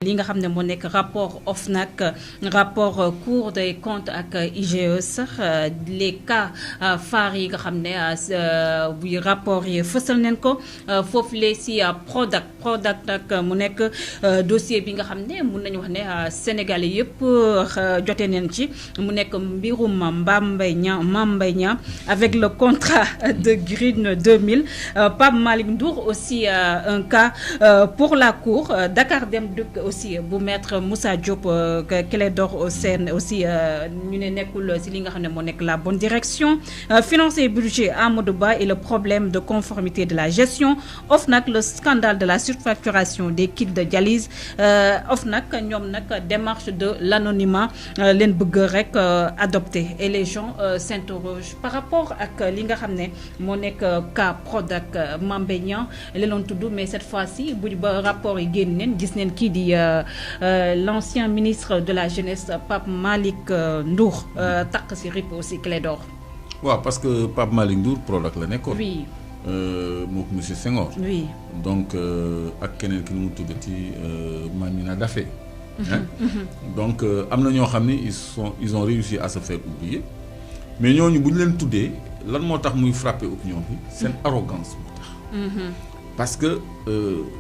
li nga xam ne moo nekk rapport OFNAC rapport Cour des comptes ak IGE sax les cas phares yi nga xam ne bu rapport yi fësal nañ ko foofu lee si Prodac nag mu nekk dossier bi nga xam ne mun nañu wax ne Sénégalais yëpp jote nañ ci mu nekk mbirum Mame Mbaye Niang avec le contrat de Green 2000 Pape Malick Ndour aussi un cas pour la Cour Dakar Dem Dikk aussi bu maître Moussa Diop Clédor Sène aussi ñu ne nekkul si li nga xam ne moo nekk la bonne direction finance et budget Amadou Ba et le problème de conformité de la gestion OFNAC le scandale de la surfacturation des kits de dialyse OFNAC ñoom nag démarche de l'anonymat leen bëgg rek adopté et les gens s'interrogent par rapport ak li nga xam ne moo nekk cas Prodac Mame Mbaye Niang leloon tudd mais cette fois-ci bu ba rapport yi génn neen gis neen kii di l'ancien ministre de la jeunesse Pape Malick Ndour takk si rip aussi Clédor. waaw parce que Pape Malick Ndour Prodac la nekkoon. oui. moom monsieur Senghor. oui. donc ak keneen ki nu mu tuddati Mamina Daffé. donc am na ñoo xam ne ils ont réussi à se faire oublier mais ñooñu bu ñu leen tuddee lan moo tax muy frapper opinion bi seen arrogance moo tax. parce que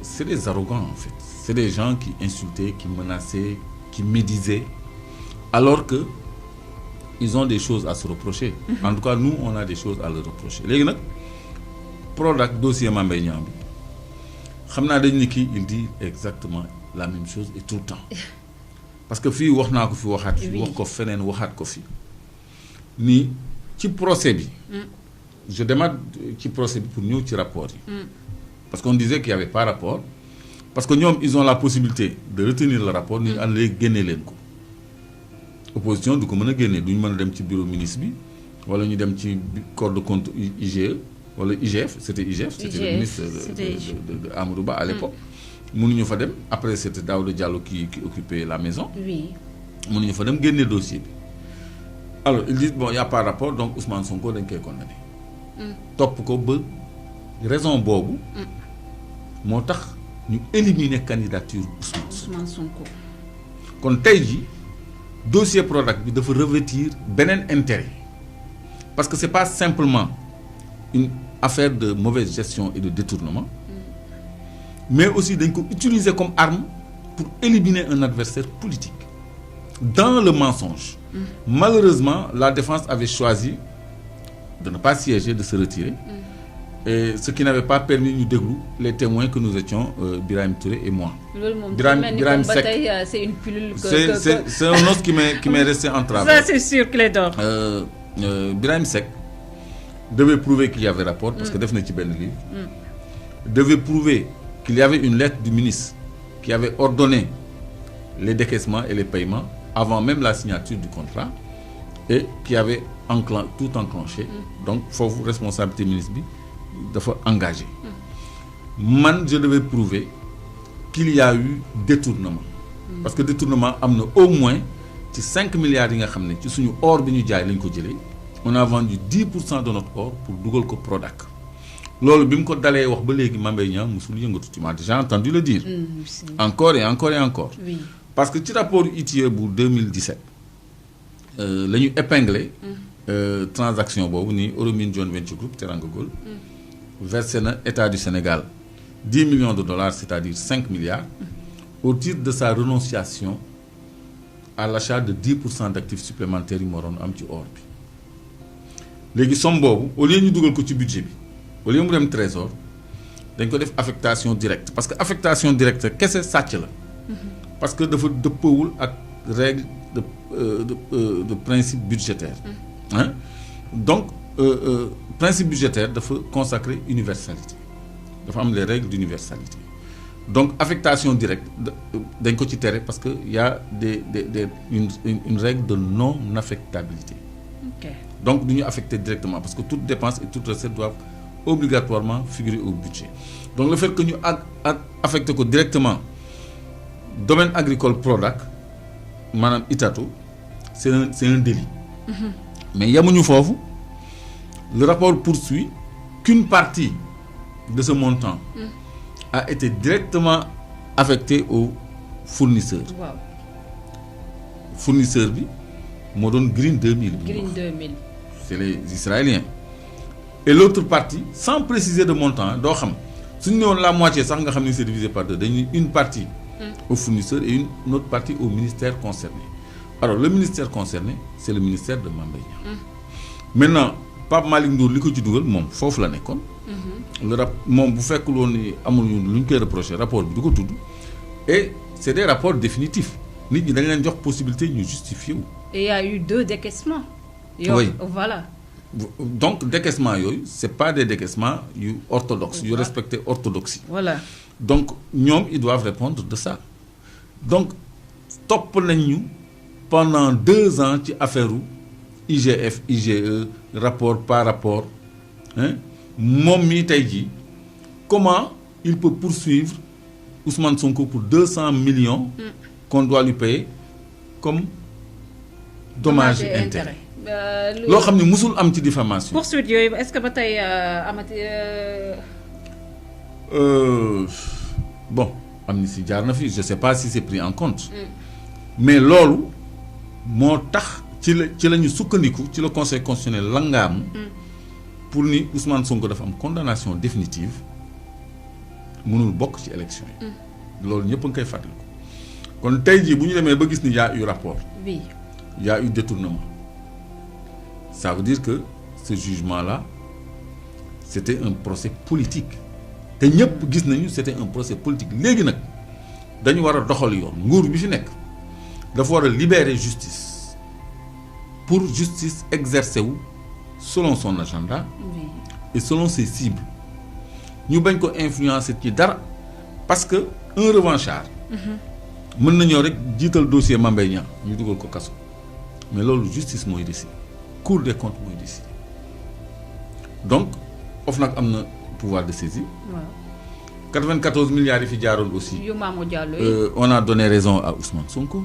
c'est des arrogants en fait c'est des gens qui insultaient qui menaçaient qui médisaient alors que ils ont des choses à se reprocher. En tout cas nous on a des choses à leur reprocher léegi nag Prodac dossier Mame Mbaye Niang bi xam naa dañ ni kii il dit exactement la même chose et tout le temps parce que fii wax naa ko fi waxaat fi wax ko feneen waxaat ko fi ni ci procès bi je démarre ci procès bi pour ñëw ci rapport yi parce qu'on disait qu'il y avait pas rapport parce que ñoom ils ont la possibilité de retenir le rapport ñu ànd léegi génne leen ko opposition du ko mën a génne duñu mën a dem ci bureau ministre bi wala ñu dem ci corps de compte IGE wala IGF c'était IGF c'était le ministre de Amadou Ba à l'époque mënuñu fa dem après c'était Daouda Diallo qui occupait la maison oui mënuñu fa dem génne dossier bi alors ils disent bon y a pas rapport donc Ousmane Sonko dañ koy condamné topp ko ba raison boobu moo tax ñu éliminer candidature Ousmane Sonko kon tey ji dossier Prodac bi dafa revêtir beneen intérêt parce que c'est pas simplement une affaire de mauvaise gestion et de détournement mais aussi dañ ko utiliser comme arme pour éliminer un adversaire politique dans le mensonge. Malheureusement la défense avait choisi de ne pas siéger, de se retirer et ce qui n'avait pas permis ñu déglu les témoins que nous étions Birahim Touré et moi. Birahim Seck c'est une pilule c'est un os qui m'est resté en travers. Ça c'est sûr Clédor. Birahim Seck devait prouver qu'il y avait rapport parce que def na ci benn livre. Devait prouver qu'il y avait une lettre du ministre qui avait ordonné les décaissements et les paiements avant même la signature du contrat et qui avait tout enclenché. Donc foofu responsabilité ministre bi dafa engagé. Man je devais prouver qu'il y a eu détournement. Parce que détournement am na au moins ci 5 milliards yi nga xam ne ci suñu or bi ñu jaay lañ ko jëlee on a vendu 10% de notre or pour dugal ko Prodac. loolu bi mu ko dalee wax ba léegi Mame Mbaye Niang musul yëngatu ci ma déjà entendu le dire. Encore et encore et encore. Oui. Parce que ci rapport ITIE bu 2017 la ñu épinglé transaction boobu ni Euromine Joint Venture Group Teranga Gold versé na État du Sénégal 10 millions de dollars c'est-à-dire 5 milliards au titre de sa renonciation à l'achat de 10% d'actifs supplémentaires yi moo doon am ci or bi léegi somme boobu au lieu ñu dugal ko ci budget bi au lieu mu dem trésor dañ ko def affectation directe parce que affectation directe kese sàcc la parce que dafa dëppawul ak règle de principe budgétaire hein donc principe budgétaire dafa consacrer universalité dafa am les règles d'universalité donc affectation directe dañ ko ci tere parce que y a une règle de non affectabilité. Okay. Donc du ñu affecter directement parce que toute dépense et toute recette doivent obligatoirement figurer au budget donc le fait que ñu affecté ko directement domaine agricole Prodac maanaam Itato c'est un délit. Mais yamuñu foofu le rapport poursuit qu'une partie de ce montant a été directement affectée au fournisseur. waaw fournisseur bi moo doon Green 2000. Green 2000. c'est les Israéliens. et l'autre partie sans préciser de montant doo xam suñu ne woon la moitié sax nga xam ni c'est divisé par deux dañuy une partie au fournisseur et une autre partie au ministère concerné. alors le ministère concerné c'est le ministère de Mame Mbaye Niang. maintenant Pape Malick Ndour li ko ci dugal moom foofu la nekkoon. le moom bu fekkul woon ni amul lu ñu koy reproché rapport bi du ko tudd. et c'est des rapports définitifs nit ñi dañ leen jox possibilité ñu justifier wu. et il y a eu 2 décaissements. oui voilà. donc décaissement yooyu c'est pas des décaissements yu orthodoxes yu respecter orthodoxie. voilà donc ñoom ils doivent répondre de ça. donc topp nañ ñu pendant 2 ans ci affaire IGF IGE rapport par rapport hein moom mii tey jii comment il peut poursuivre Ousmane Sonko pour 200 millions. qu'on doit lui payer comme dommages et intérêts. loo xam ne musul am ci diffamation. poursuite yooyu est-ce que ba tey amati. bon am na si jaar na fi je sais pas si c'est pris en compte. mais loolu moo tax ci la ñu sukkandiku ci le conseil constitutionnel langaamu. pour ni Ousmane Sonko dafa am condamnation définitive mënul bokk ci élection yi. loolu ñëpp a ngi koy fàttaliku. kon tey jii bu ñu demee ba gis ni y a eu rapport. oui y a eu détournement. ça veut dire que ce jugement-là c'était un procès politique te ñëpp gis nañu c'était un procès politique léegi nag dañu war a doxal yoon nguur bi fi nekk dafa war a libérer justice pour justice exercer wu selon son agenda. oui et selon ses cibles ñu bañ ko influencer ci dara parce que un revanchard. mën nañoo rek jiital dossier Mame Mbaye Niang ñu dugal ko kaso mais loolu justice mooy décider Cour des comptes mooy décider donc OFNAC am na pouvoir de saisie. waaw 94 milliards yi fi jaaroon aussi. yu Mamour Diallo yi. on a donné raison à Ousmane Sonko.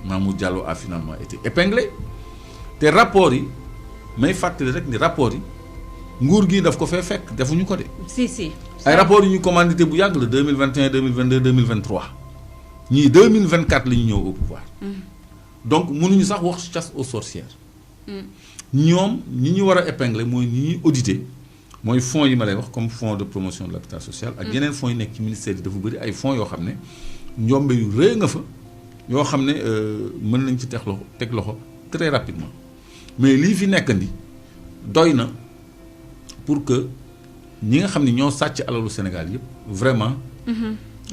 Mamour Diallo a finalement été épinglé te rapport yi may fàttali rek ni rapport yi nguur gi daf ko fee fekk defuñu ko de. si. ay rapports yi ñu commandité bu yàgg la 2021 2022 2023 ñii 2024 la ñu ñëw au pouvoir. donc mënuñu sax wax chasse aux sorcières. ñoom ñi ñu war a épingler mooy ñi ñuy auditer mooy fonds yi ma lay wax comme fonds de promotion de l'habitat social. ak yeneen fonds yi nekk ci ministère yi dafa bëri ay fonds yoo xam ne njombe yu rëy nga fa yoo xam ne mën nañ ci teg loxo très rapidement mais lii fi nekk ndi doy na pour que ñi nga xam ne ñoo sàcc alalu Sénégal yëpp vraiment.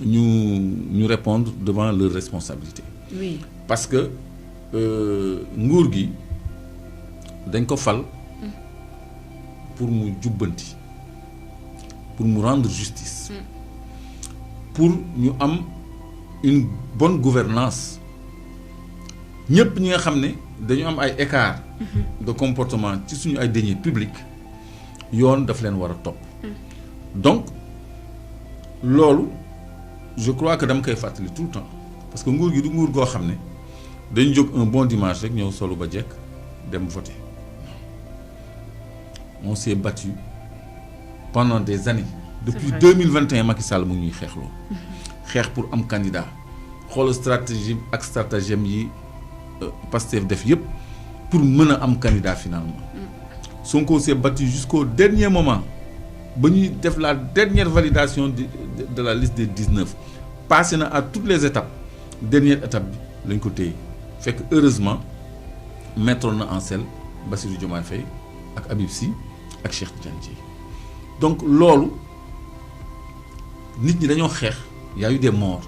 ñu répondre devant leurs responsabilités. oui parce que nguur gi dañ ko fal pour mu jubbanti pour mu rendre justice. pour ñu am une bonne gouvernance ñëpp ñi nga xam ne dañu am ay écart de comportement ci suñu ay deniers publics yoon daf leen war a topp. donc loolu je crois que dama koy fàttali tout le temps parce que nguur gi du nguur goo xam ne dañu jóg un bon dimanche rek ñëw solu ba jekk dem voter. on s'est battu pendant des années. depuis 2021 Macky Sall mu ñuy xeexloo. xeex pour am candidat xool stratégie ak stratagème yi Pastef def yëpp pour mën a am candidat finalement. Sonko s'est battu jusqu'au dernier moment ba ñuy def la dernière validation de la liste des 19 passé na à toutes les étapes dernière étape bi lañ ko téye fekk heureusement mettre na en selle Bassirou Diomaye Faye ak Habib Sy ak Cheikh Tidiane Dièye donc loolu nit ñi dañoo xeex y a eu des morts.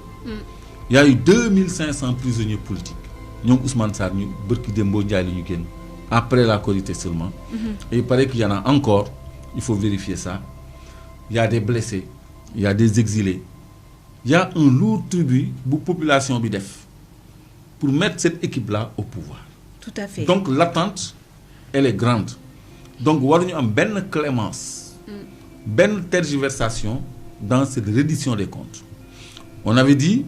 y a eu 2500 prisonniers politiques ñoom Ousmane Sarr ñu bërki Dembo Ndiaye la ñu génn après la Korité seulement. et il paraît qu'il y en a encore il faut vérifier ça. Il y a des blessés, il y a des exilés, il y a un lourd tribut bu population bi def pour mettre cette équipe-là au pouvoir. Tout à fait. Donc l'attente, elle est grande. Donc waruñu am benn clémence, benn tergiversation dans cette reddition des comptes. On avait dit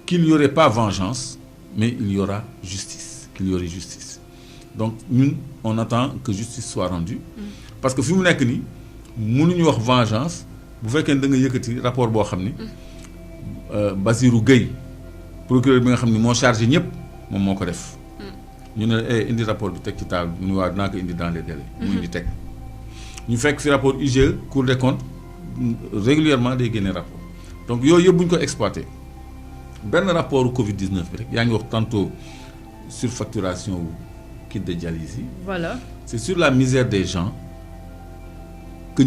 qu'il n'y aurait pas vengeance, mais il y aura justice, qu'il y aurait justice. Donc ñun on attend que justice soit rendue. Parce que fi mu nekk nii mënuñu wax vengeance bu fekkee da nga yëkkati rapport boo xam ni Basirou Gueye procureur bi nga xam ne moo chargé ñëpp moom moo ko def. ñu ne indi rapport bi teg ci table bi mu ne waaw dinaa ko indi dans les délais. mu indi teg ñu fekk fi rapport IGE Cour des comptes régulièrement day génne rapport donc yooyu yëpp bu ñu ko exploité benn rapport Covid 19 bi rek yaa ngi wax tantôt surfacturation wu kit de dialyse yi. voilà c'est sur la misère des gens que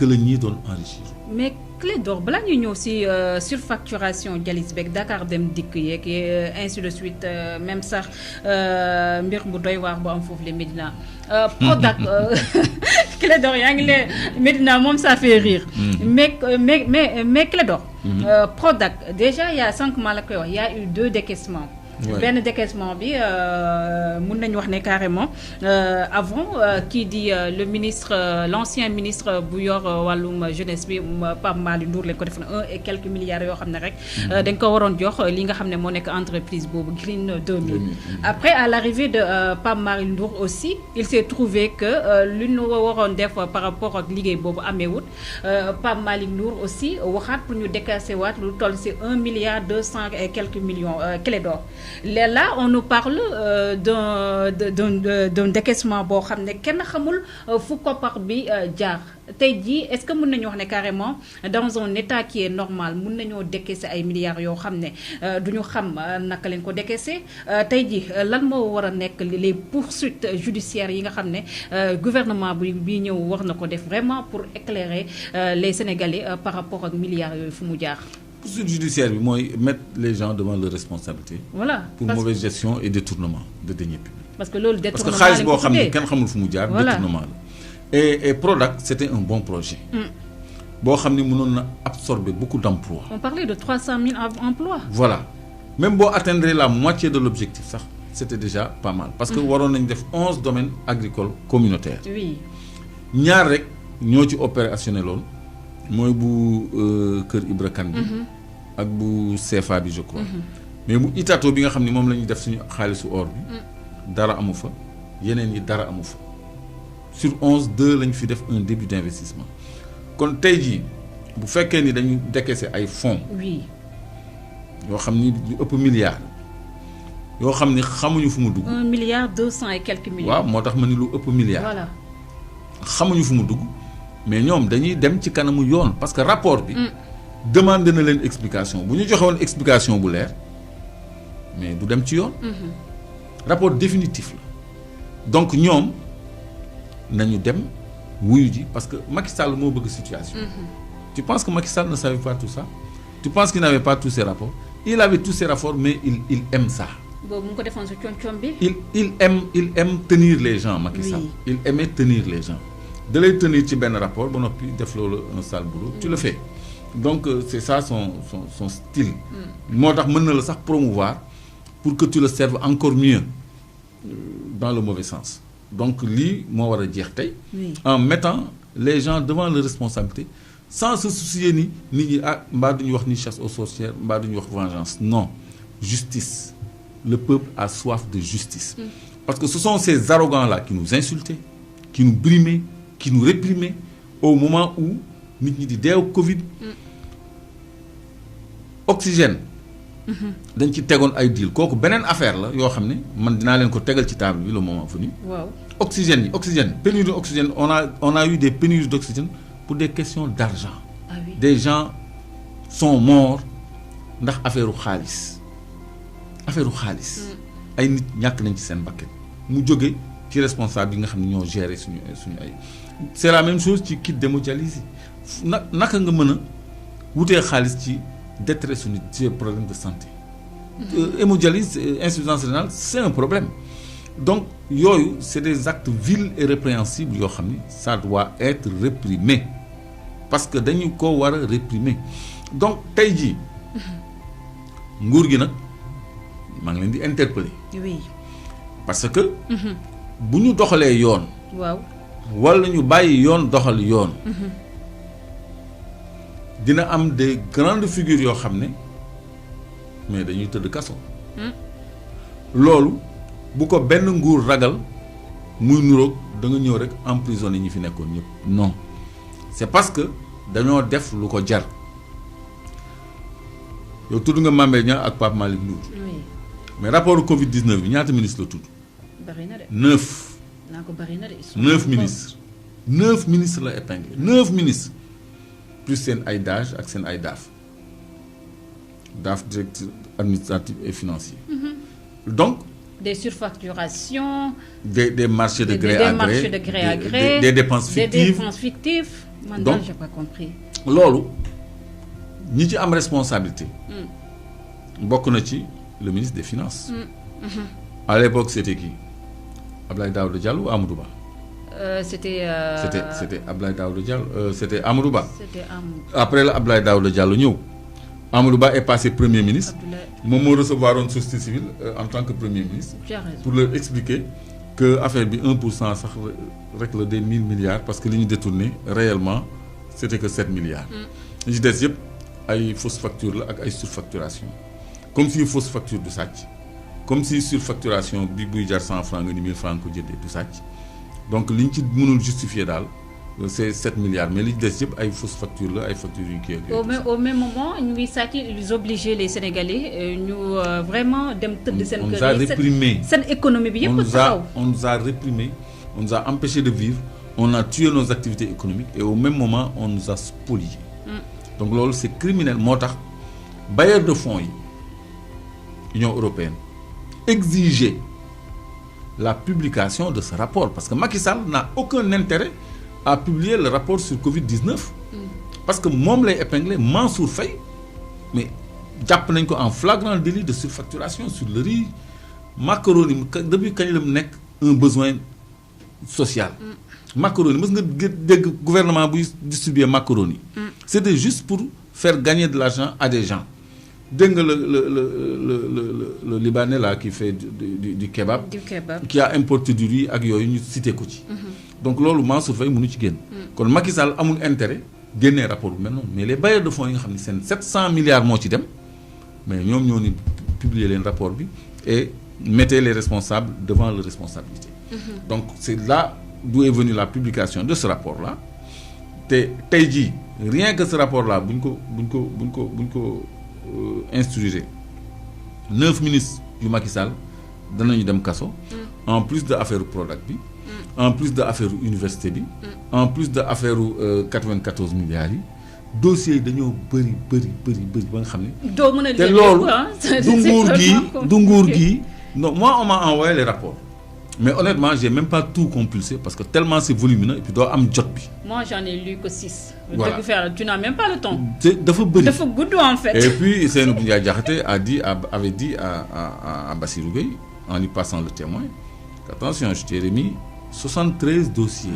la ñii doon enrichir. mais Clédor balaa ñuy ñëw si surfacturation dialyse beeg Dakar Dem Dikk yeeg ainsi de suite même sax mbir bu doy waar bu am foofu le Médina Prodac Clédor yaa ngi leen Médina moom ça fait rire. mais Clédor. Prodac déjà y a 5 mois la koy wax y a eu 2 décaissements. benn décaissement bi mun nañu wax ne carrément avant kii di le ministre l'ancien ministre bu yor wàllum jeunesse bi Pape Malick Ndour lañ ko def na 1 et quelques milliards yoo xam ne rek dañ ko waroon jox li nga xam ne moo nekk entreprise boobu Green 2000 après à l'arrivée de Pape Malick Ndour aussi il s'est trouvé que lu ñu waroon def par rapport ak liggéey boobu ameewut Pape Malick Ndour aussi waxaat pour ñu décasser waat lu toll ci 1 milliard 200 et quelques millions Clédor là on nous parle d'un décaissement boo xam ne kenn xamul fu koppar bi jaar tey jii est-ce que mën nañu wax ne carrément dans un état qui est normal mën nañoo décaisser ay milliards yoo xam ne duñu xam naka leen ko décaisser tey jii lan moo war a nekk les poursuites judiciaires yi nga xam ne gouvernement bi ñëw war na ko def vraiment pour éclairer les Sénégalais par rapport ak milliards yooyu fu mu jaar. Poursuite judiciaire bi mooy mettre les gens devant leurs responsabilités. Voilà pour mauvaise gestion et détournement de deniers publics. parce que loolu détournement parce que xaalis boo xam ne kenn xamul fu mu jaar. Voilà. Détournement la et Prodac c'était un bon projet. boo xam ne mënoon na absorber beaucoup d'emplois. on parlait de 300 000 emplois. Voilà même boo atteindre la moitié de l'objectif sax c'était déjà pas mal. parce que waroon nañ def 11 domaines agricoles communautaires. oui ñaar rek ñoo ci opérationnel lool mooy bu Kër Ibra Kane bi ak bu CFA bi je crois. mais bu Itato bi nga xam ne moom la ñuy def suñu xaalisu or bi. dara amu fa yeneen yi dara amu fa. sur 11 2 lañ fi def un début d'investissement kon tey jii bu fekkee ni dañu décaisser ay fonds. oui yoo xam ni lu ëpp milliard yoo xam ni xamuñu fu mu dugg. 1 milliard 200 et quelques millions. waaw moo tax ma ni lu ëpp milliard. voilà xamuñu fu mu dugg mais ñoom dañuy dem ci kanamu yoon parce que rapport bi. demandé na leen explication bu ñu joxe woon explication bu leer mais du dem ci yoon. rapport définitif la donc ñoom nañu dem wuyu ji parce que Macky Sall moo bëgg situation. Tu penses que Macky Sall ne savait pas tout ça? Tu penses qu'il n'avait pas tous ces rapports? Il avait tous ces rapports mais il aime ça. boobu mu ko defoon sa coom bi. il aime tenir les gens Macky Sall. Oui. Il aimait tenir les gens. da lay tenir ci benn rapport ba noppi def loolu un sale boulot. Tu le fais donc c'est ça son style. moo tax mën na la sax promouvoir pour que tu le serves encore mieux dans le mauvais sens donc lii moo war a jeex tey. Oui. en mettant les gens devant leurs responsabilités sans se soucier ni nit ñi mbaa duñu wax ni chasse aux sorcières mbaa duñu wax vengeance non justice le peuple a soif de justice. Parce que ce sont ces arrogants-là qui nous insultaient qui nous brimaient qui nous réprimaient au moment où nit ñi di deew Covid. Oxygène. dañ ci tegoon ay deal kooku beneen affaire la yoo xam ne man dinaa leen ko tegal ci table bi le moment venu. waaw oxygène pénurie d'oxygène on a eu des pénuries d'oxygène pour des questions d'argent. Ah oui. Des gens sont morts ndax affaire xaalis ay nit ñàkk nañ ci seen bakkan mu jóge ci responsable yi nga xam ne ñoo gérer suñu ay c'est la même chose ci kit d'hémodialyse yi naka nga mën a wutee xaalis ci détresse suñu ci problème de santé. Hémodialyse insuffisance rénale c'est un problème donc yooyu c'est des actes vils et répréhensibles yoo xam ni ça doit être réprimé parce que dañu ko war a réprimer donc tey jii nguur gi nag maa ngi leen di interpeller. oui. parce que. bu ñu doxalee yoon. waaw. wala ñu bàyyi yoon doxal yoon. dina am des grandes figures yoo xam ne mais dañuy tëdd kaso. loolu bu ko benn nguur ragal muy nuroog da nga ñëw rek emprisonné ñi fi nekkoon ñëpp non c'est parce que dañoo def lu ko jar yow tudd nga Mame Mbaye Niang ak Pape Malick Ndour. oui. mais rapport Covid 19 bi ñaata ministre la tudd. bari na de. 9. naa ko bari na de. 9 ministres. 9 ministres la épinglé 9 ministres plus seen ay DAGE ak seen ay DAF directeur administratif et financier. donc. des surfacturations. des marchés de gré à gré. Des dépenses fictives. Des dépenses fictives. Man daal j'ai pas compris. loolu ñi ci am responsabilité. bokk na ci le ministre des finances. à l'époque c'était qui Abdoulaye Daouda Diallo ou Amadou Ba. C'était Abdoulaye Daouda Diallo c'était Amadou Ba. C'était Amadou. après la Abdoulaye Daouda Diallo ñëw. Amadou Ba est passé premier ministre. moom moo recevoir une société civile en tant que premier ministre. pour leur expliquer que affaire bi 1% sax rek la des 1000 milliards parce que li ñu détourné réellement c'était que 7 milliards. li ci des yëpp ay fausse facture la ak ay surfacturation comme si fausse facture du sàcc comme si surfacturation bi buy jar 100 francs nga ni 1000 francs ko jëndee du sàcc donc li ñu ci mënul justifier daal. c'est 7 milliards mais li des yëpp ay fausses factures la ay factures yu kii ak au même moment ñuy sàcc ils obligeaient les Sénégalais ñu vraiment dem tëdd seen kër. on nous a réprimé seen économie bi yëpp taxaw. on nous a réprimé on nous a empêché de vivre on a tué nos activités économiques et au même moment on nous a spoliés. donc loolu c'est criminel moo tax bailleurs de fonds yi Union européenne exiger la publication de ce rapport parce que Macky Sall n'a aucun intérêt à publier le rapport sur Covid-19 parce que moom lay épinglé Mansour Faye mais jàpp nañ ko en flagrant délit de surfacturation sur le riz macaroni depuis kañ la mu nekk un besoin social. macaroni mës nga dégg gouvernement buy distribuer macaroni. c'était juste pour faire gagner de l'argent à des gens dégg nga le Libanais là qui fait du kebab. qui a importé du riz ak yooyu ñu cité ko ci. donc loolu Mansour Faye mënu ci génn. kon Macky Sall amul intérêt génnee rapport bu mel noonu mais les bailleurs de fonds yi nga xam ne seen 700 milliards moo ci dem mais ñoom ñoo ni publier leen rapport bi et mettez les responsables devant leurs responsabilités. donc c'est là d'où est venue la publication de ce rapport là te tey jii rien que ce rapport là buñ ko instruire 9 ministres yu Macky Sall danañu dem kaso. en plus de affaire Prodac bi. en plus de affaire université bi. en plus de affaire 94 milliards yi dossiers yi dañoo bëri ba nga xam ne. doo mën a te loolu du nguur gi non moi on m'a envoyé les rapports mais honnêtement j'ai même pas tout compulsé parce que tellement c'est volumineux et puis doo am jot bi. moi j'en ai lu que 6. voilà tu n'as même pas le temps. dafa bëri dafa gudd en fait. et puis Seynabou Ndiaye Diakhaté avait dit à Bassirou Gueye en lui passant le témoin attention je t'ai remis 73 dossiers.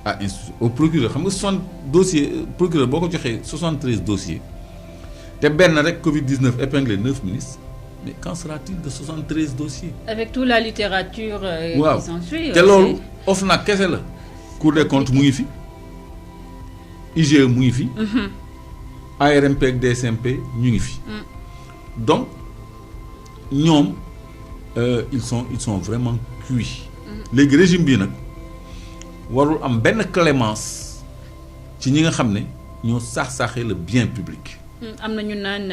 à instruire au procureur xam nga 60 dossiers procureur boo ko joxee 73 dossiers te benn rek Covid-19 épinglé 9 ministres mais qu'en sera-t-il de 73 dossiers. avec toute la littérature. waaw qui s'ensuit. te loolu OFNAC kese la. Cour des comptes mu ngi fi. IGE mu ngi fi. ARMP ak DSMP ñu ngi fi. donc ñoom ils sont vraiment cuits. léegi régime bii nag warul am benn clémence ci ñi nga xam ne ñoo saax-saaxee le bien public. am na ñu naan.